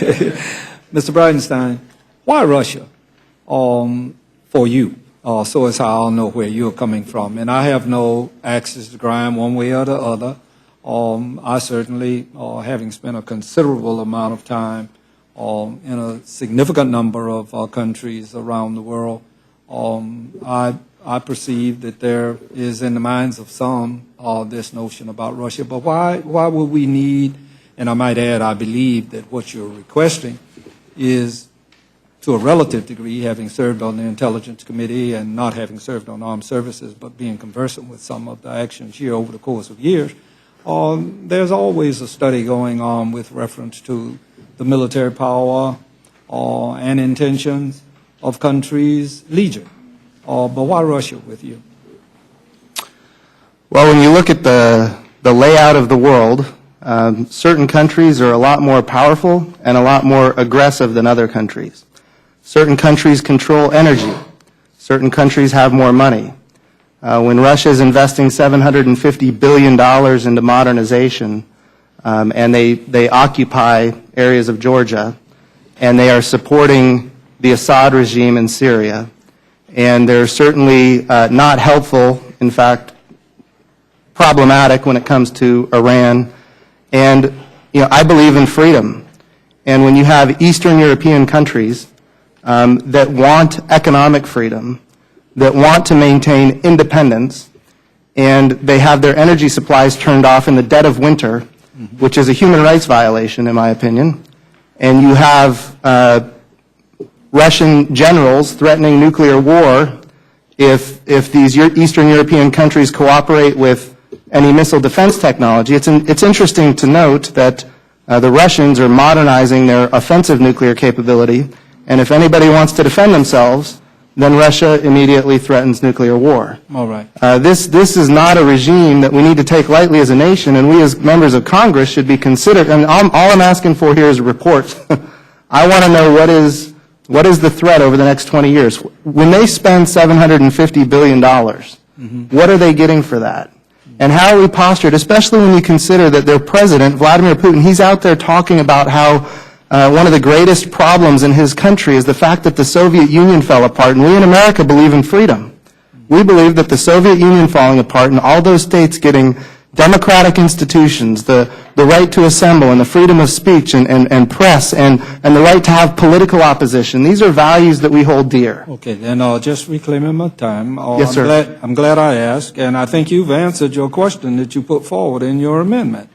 Mr. Bridenstine, why Russia for you? So as how I'll know where you're coming from. And I have no axis to grind one way or the other. I certainly, having spent a considerable amount of time in a significant number of countries around the world, I perceive that there is in the minds of some this notion about Russia. But why would we need, and I might add, I believe that what you're requesting is, to a relative degree, having served on the Intelligence Committee and not having served on armed services, but being conversant with some of the actions here over the course of years, there's always a study going on with reference to the military power and intentions of countries' legion. But why Russia with you? Well, when you look at the layout of the world, certain countries are a lot more powerful and a lot more aggressive than other countries. Certain countries control energy. Certain countries have more money. When Russia is investing $750 billion into modernization, and they occupy areas of Georgia, and they are supporting the Assad regime in Syria, and they're certainly not helpful, in fact, problematic when it comes to Iran. And I believe in freedom. And when you have Eastern European countries that want economic freedom, that want to maintain independence, and they have their energy supplies turned off in the dead of winter, which is a human rights violation, in my opinion, and you have Russian generals threatening nuclear war if these Eastern European countries cooperate with any missile defense technology. It's interesting to note that the Russians are modernizing their offensive nuclear capability, and if anybody wants to defend themselves, then Russia immediately threatens nuclear war. All right. This is not a regime that we need to take lightly as a nation, and we as members of Congress should be considered. And all I'm asking for here is a report. I want to know what is the threat over the next 20 years. When they spend $750 billion, what are they getting for that? And how are we postured, especially when you consider that their president, Vladimir Putin, he's out there talking about how one of the greatest problems in his country is the fact that the Soviet Union fell apart, and we in America believe in freedom. We believe that the Soviet Union falling apart and all those states getting democratic institutions, the right to assemble and the freedom of speech and press and the right to have political opposition, these are values that we hold dear. Okay, then just reclaiming my time. Yes, sir. I'm glad I asked, and I think you've answered your question that you put forward in your amendment.